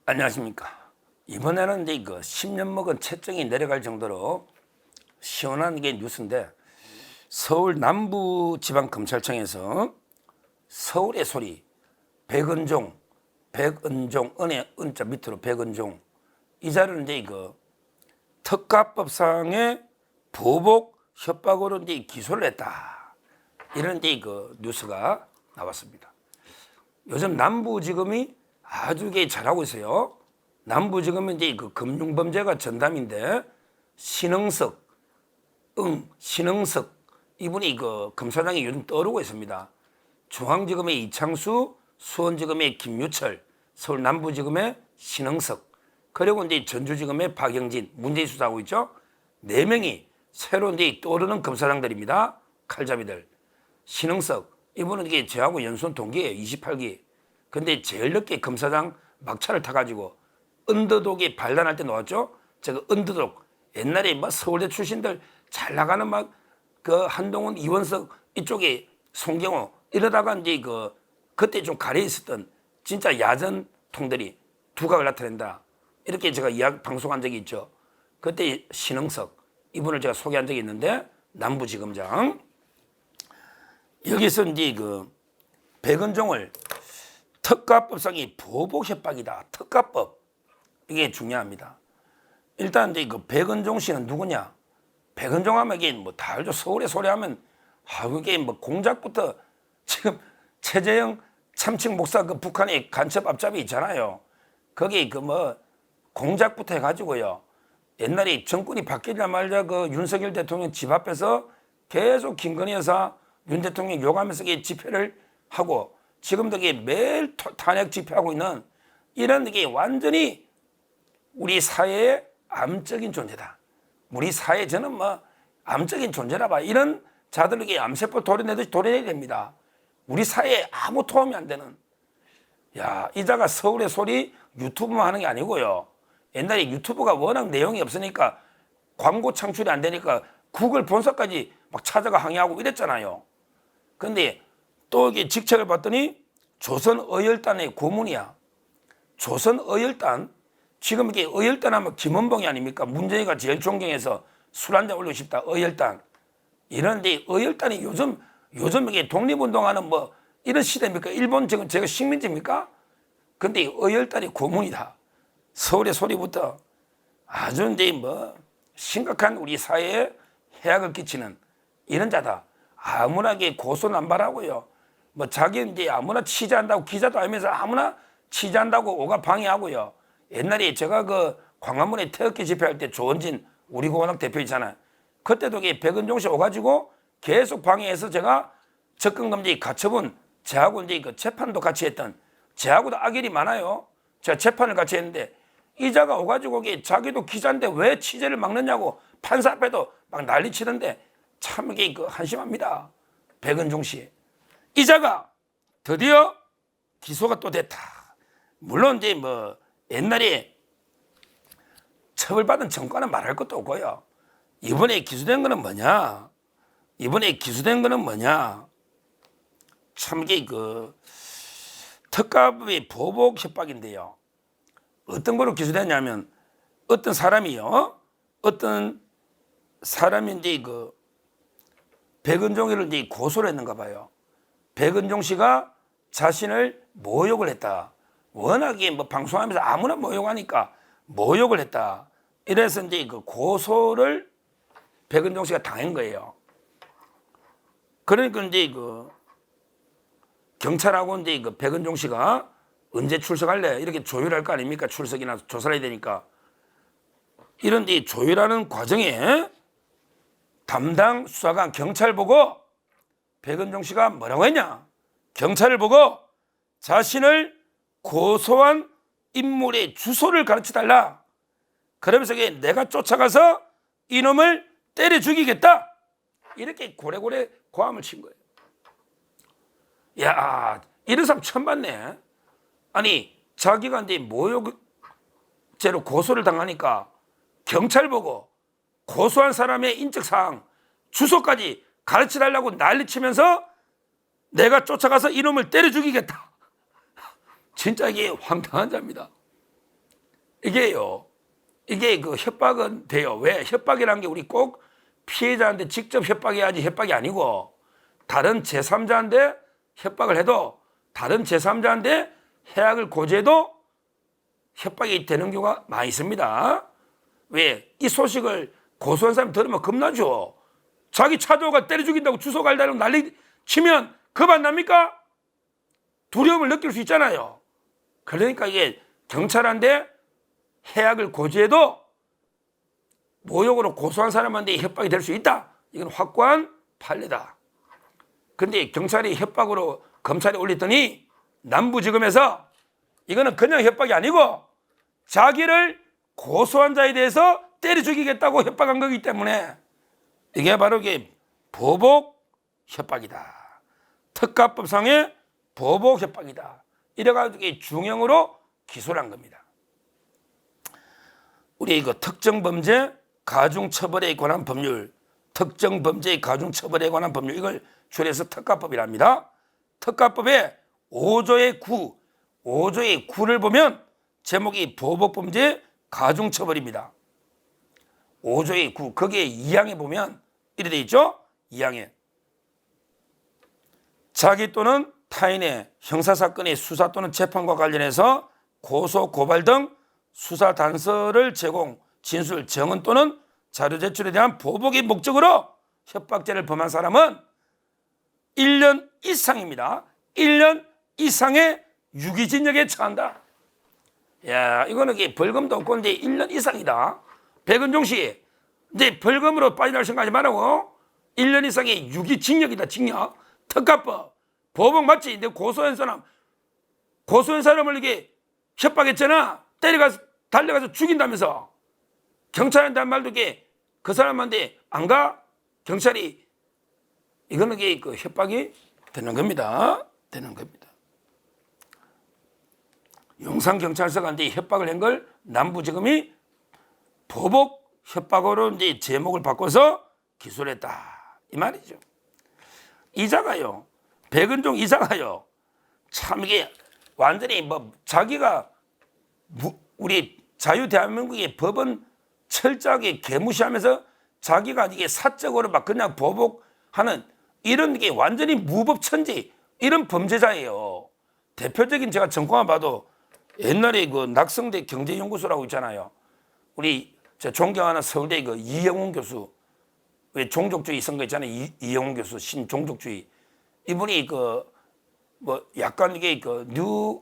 안녕하십니까. 이번에는 이제 10년 먹은 체증이 내려갈 정도로 시원한 게 뉴스인데, 서울 남부지방검찰청에서 서울의 소리 백은종, 은의 은자 밑으로 백은종, 이 자를 이제 특가법상의 보복 협박으로 이제 기소를 했다, 이런 이제 뉴스가 나왔습니다. 요즘 남부지검이 아주 잘하고 있어요. 남부지검은 이제 금융범죄가 전담인데, 신흥석 이분이 검사장이 요즘 떠오르고 있습니다. 중앙지검의 이창수, 수원지검의 김유철, 서울 남부지검의 신흥석, 그리고 이제 전주지검의 박영진, 문제의 수사하고 있죠. 4명이 새로 이제 떠오르는 검사장들입니다. 칼잡이들. 신흥석 이분은 이게 저하고 연수원 동기예요. 28기. 근데 제일 늦게 검사장 막차를 타가지고 언더독이 반란할 때 나왔죠. 제가 언더독, 옛날에 막 서울대 출신들 잘 나가는 막 한동훈, 이원석 이쪽에 송경호 이러다가 이제 그때 좀 가려 있었던 진짜 야전통들이 두각을 나타낸다, 이렇게 제가 방송한 적이 있죠. 그때 신흥석 이분을 제가 소개한 적이 있는데, 남부지검장 여기서 이제 백은종을 특가법상이 보복 협박이다. 특가법, 이게 중요합니다. 일단 이제 백은종 씨는 누구냐? 백은종 하면 이게 다 알죠. 서울의 소리 하면 그게 공작부터, 지금 최재형 참칭 목사 북한의 간첩 앞잡이 있잖아요. 거기 공작부터 해가지고요. 옛날에 정권이 바뀌자마자 윤석열 대통령 집 앞에서 계속 김건희 여사, 윤 대통령 욕하면서 집회를 하고, 지금도 매일 탄핵 집회하고 있는, 이런 게 완전히 우리 사회의 암적인 존재다. 우리 사회, 저는 암적인 존재라 봐. 이런 자들에게 암세포 도려내듯이 도려내야 됩니다. 우리 사회에 아무 도움이 안 되는. 이자가 서울의 소리 유튜브만 하는 게 아니고요. 옛날에 유튜브가 워낙 내용이 없으니까 광고 창출이 안 되니까 구글 본사까지 막 찾아가 항의하고 이랬잖아요. 근데 또 이게 직책을 봤더니 조선어열단의 고문이야. 조선어열단? 지금 이게 어열단 하면 김원봉이 아닙니까? 문재인이가 제일 존경해서 술 한잔 올리고 싶다. 어열단. 이런데 어열단이 요즘 이게 독립운동하는 이런 시대입니까? 일본 지금 제가 식민지입니까? 근데 어열단이 고문이다. 서울의 소리부터 아주 이제 심각한 우리 사회에 해악을 끼치는 이런 자다. 아무나 고소남발하고요. 자기 이제 아무나 취재한다고, 기자도 아니면서 아무나 취재한다고 오가 방해하고요. 옛날에 제가 광화문에 태극기 집회할 때 조원진 우리 공화당 대표 있잖아요. 그때도 백은종 씨 오가지고 계속 방해해서 제가 접근금지 가처분, 저하고 이제 재판도 같이 했던, 저하고도 악일이 많아요. 제가 재판을 같이 했는데, 이자가 오가지고 자기도 기자인데 왜 취재를 막느냐고 판사 앞에도 막 난리치던데, 참 이게 한심합니다. 백은종 씨. 이자가 드디어 기소가 또 됐다. 물론 이제 옛날에 처벌받은 정과는 말할 것도 없고요. 이번에 기소된 거는 뭐냐? 참 이게 특가법의 보복 협박인데요. 어떤 거로 기소됐냐면, 어떤 사람이요. 어떤 사람이 이제 백은종이를 이제 고소를 했는가 봐요. 백은종 씨가 자신을 모욕을 했다. 워낙에 방송하면서 아무나 모욕하니까 모욕을 했다. 이래서 이제 고소를 백은종 씨가 당한 거예요. 그러니까 이제 경찰하고 이제 백은종 씨가 언제 출석할래? 이렇게 조율할 거 아닙니까? 출석이나 조사를 해야 되니까. 이런 이제 조율하는 과정에 담당 수사관 경찰 보고 백은종 씨가 뭐라고 했냐? 경찰을 보고 자신을 고소한 인물의 주소를 가르쳐달라. 그러면서 내가 쫓아가서 이놈을 때려 죽이겠다. 이렇게 고래고래 고함을 친 거예요. 야, 이런 사람 처음 봤네. 아니, 자기가 이제 모욕죄로 고소를 당하니까 경찰 보고 고소한 사람의 인적사항, 주소까지 가르쳐달라고 난리치면서 내가 쫓아가서 이놈을 때려 죽이겠다. 진짜 이게 황당한 자입니다. 이게 그 협박은 돼요. 왜? 협박이라는 게 우리 꼭 피해자한테 직접 협박해야지 협박이 아니고, 다른 제3자한테 협박을 해도, 다른 제3자한테 해악을 고지해도 협박이 되는 경우가 많이 있습니다. 왜? 이 소식을 고소한 사람이 들으면 겁나죠. 자기 차도가 때려 죽인다고 주소 갈다고 난리 치면 겁 안 납니까? 두려움을 느낄 수 있잖아요. 그러니까 이게 경찰한테 해악을 고지해도 모욕으로 고소한 사람한테 협박이 될 수 있다. 이건 확고한 판례다. 근데 경찰이 협박으로 검찰에 올렸더니 남부지검에서 이거는 그냥 협박이 아니고 자기를 고소한 자에 대해서 때려 죽이겠다고 협박한 거기 때문에 이게 바로 이게 보복 협박이다. 특가법상의 보복 협박이다. 이래가지고 중형으로 기소를 한 겁니다. 우리 이거 특정범죄 가중처벌에 관한 법률, 특정범죄의 가중처벌에 관한 법률, 이걸 줄여서 특가법이랍니다. 특가법의 5조의 9, 5조의 9를 보면 제목이 보복범죄 가중처벌입니다. 5조의 9, 거기에 2항에 보면 이래 돼 있죠? 2항에 자기 또는 타인의 형사사건의 수사 또는 재판과 관련해서 고소, 고발 등 수사 단서를 제공, 진술, 증언 또는 자료 제출에 대한 보복의 목적으로 협박죄를 범한 사람은 1년 이상입니다. 1년 이상의 유기징역에 처한다. 야, 이거는 벌금도 없고 이제 1년 이상이다. 백은종 씨, 이제 벌금으로 빠져나올 생각하지 말라고. 1년 이상의 유기징역이다. 징역. 특가법. 보복 맞지? 근데 고소한 사람을 이게 협박했잖아. 때려가서 달려가서 죽인다면서. 경찰한테 한 말도 그 사람한테 안 가? 경찰이 이거는 그 협박이 되는 겁니다. 되는 겁니다. 용산경찰서가 이제 협박을 한 걸 남부지검이 보복 협박으로 이제 제목을 바꿔서 기소를 했다. 이 말이죠. 이자가요. 백은종 이자가요. 참 이게 완전히 자기가 우리 자유 대한민국의 법은 철저하게 개무시하면서 자기가 이게 사적으로 막 그냥 보복하는 이런 게 완전히 무법천지 이런 범죄자예요. 대표적인 제가 정황만 봐도 옛날에 그 낙성대 경제연구소라고 있잖아요. 우리 제 존경하는 서울대 그 이영훈 교수, 왜 종족주의 선거 있잖아요. 이영훈 교수 신종족주의. 이분이 약간 이게 뉴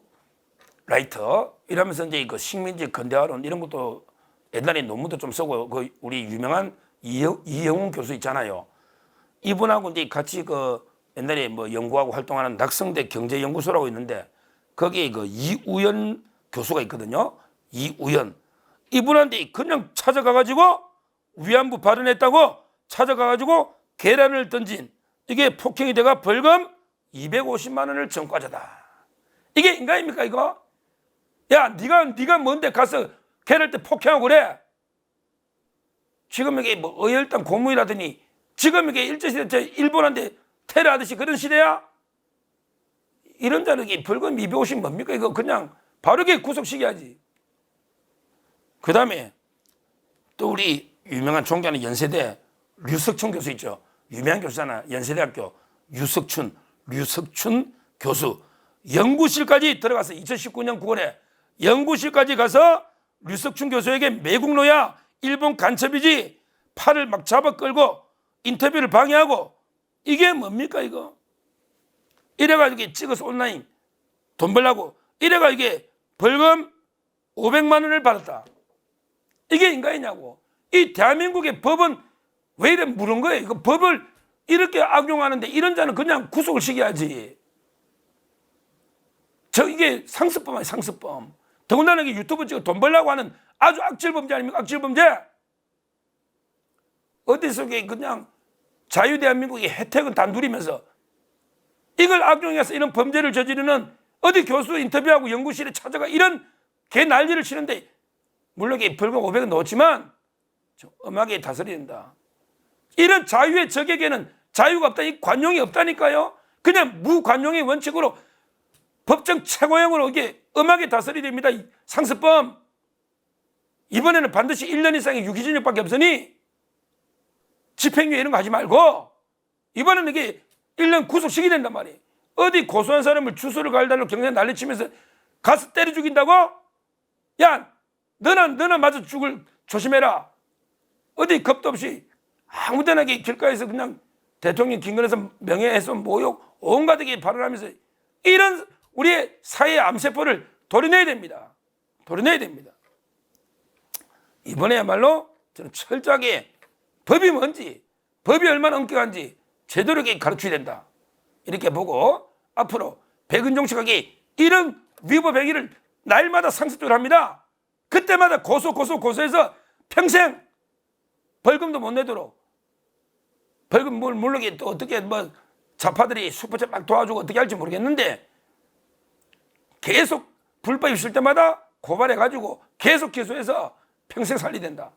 라이터 이러면서 이제 식민지 근대화론 이런 것도 옛날에 논문도 좀 쓰고 우리 유명한 이영훈 교수 있잖아요. 이분하고 이제 같이 옛날에 연구하고 활동하는 낙성대 경제연구소라고 있는데 거기에 이우연 교수가 있거든요. 이우연. 이분한테 그냥 찾아가가지고 위안부 발언했다고 찾아가가지고 계란을 던진 이게 폭행이 돼가 벌금 250만 원을 전과자다. 이게 인간입니까 이거? 야, 네가 뭔데 가서 걔를 때 폭행하고 그래? 지금 이게 어혈당 고무이라더니 지금 이게 일제시대 일본한테 테러하듯이 그런 시대야? 이런 자는 벌금 250 뭡니까? 이거 그냥 바르게 구속시켜야지. 그 다음에 또 우리 유명한 존경하는 연세대 류석춘 교수 있죠. 유명한 교수잖아. 연세대학교 류석춘 교수. 연구실까지 들어가서 2019년 9월에 연구실까지 가서 류석춘 교수에게 매국노야 일본 간첩이지 팔을 막 잡아 끌고 인터뷰를 방해하고 이게 뭡니까 이거? 이래가지고 찍어서 온라인 돈 벌라고 이래가 이게 벌금 500만 원을 받았다. 이게 인간이냐고. 이 대한민국의 법은 왜 이래 물은 거예요? 이거 법을 이렇게 악용하는데 이런 자는 그냥 구속을 시켜야지. 이게 상습범 아니야, 상습범. 더군다나 이게 유튜브 찍어 돈 벌려고 하는 아주 악질범죄 아닙니까? 악질범죄. 어디서 그냥 자유대한민국의 혜택은 다 누리면서 이걸 악용해서 이런 범죄를 저지르는 어디 교수 인터뷰하고 연구실에 찾아가 이런 개 난리를 치는데 물론 이게 벌금 500은 넣었지만 좀 엄하게 다스려야 된다. 이런 자유의 적에게는 자유가 없다. 이 관용이 없다니까요. 그냥 무관용의 원칙으로 법정 최고형으로 이게 엄하게 다스려야 됩니다. 상습범. 이번에는 반드시 1년 이상의 유기징역밖에 없으니 집행유예 이런 거 하지 말고 이번에는 이게 1년 구속시켜야 된단 말이에요. 어디 고소한 사람을 주소를 갈달로 경찰 난리치면서 가서 때려 죽인다고? 야, 너나 맞아 죽을 조심해라. 어디 겁도 없이 아무데나 길가에서 그냥 대통령 김건희에서 명예훼손 모욕 온갖게 발언하면서 이런 우리의 사회의 암세포를 도려내야 됩니다. 도려내야 됩니다. 이번에야말로 저는 철저하게 법이 뭔지, 법이 얼마나 엄격한지 제대로 가르쳐야 된다. 이렇게 보고 앞으로 백은종 씨에게 이런 위법 행위를 날마다 상습적으로 합니다. 그때마다 고소해서 평생 벌금도 못 내도록, 벌금 물론 또 어떻게 뭐 좌파들이 슈퍼챗 막 도와주고 어떻게 할지 모르겠는데 계속 불법 있을 때마다 고발해가지고 계속 기소해서 평생 살리야 된다.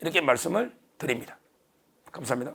이렇게 말씀을 드립니다. 감사합니다.